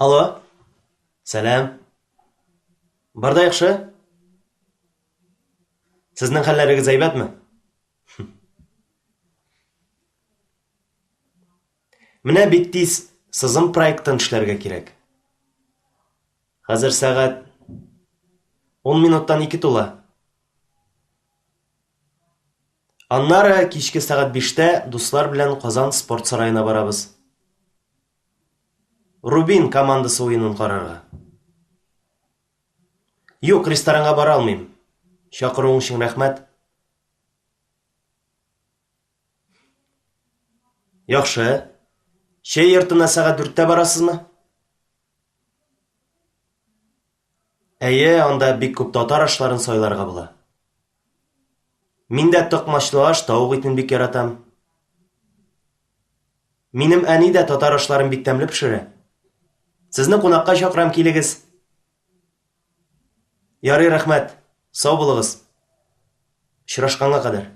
Алло, сәлем. Барда яхшы? Сезнең хәлләрегез әйбәтме? Менә бик тиз сызым проектын эшләргә кирәк. Хәзер сәгать 10 минуттан 2 тула. Аннары кичке сәгать 5-тә дуслар белән Казан спорт сараена барабыз. Рубин командасы уенын карарга. Юк, ресторанга бара алмыйм. Чакыруың өчен рәхмәт. Яхшы. Чәй йортына сәгать 4-тә барасызмы? Әйе, анда бик күп татар ашларын сайларга була. Мин дә токмачлы аш, тауык итен бик яратам. Минем әни дә татар ашларын бик тәмле пешерә. Сезне кунакка чакырам, килегез. Ярый, рәхмәт. Сау булыгыз. Очрашканга кадәр.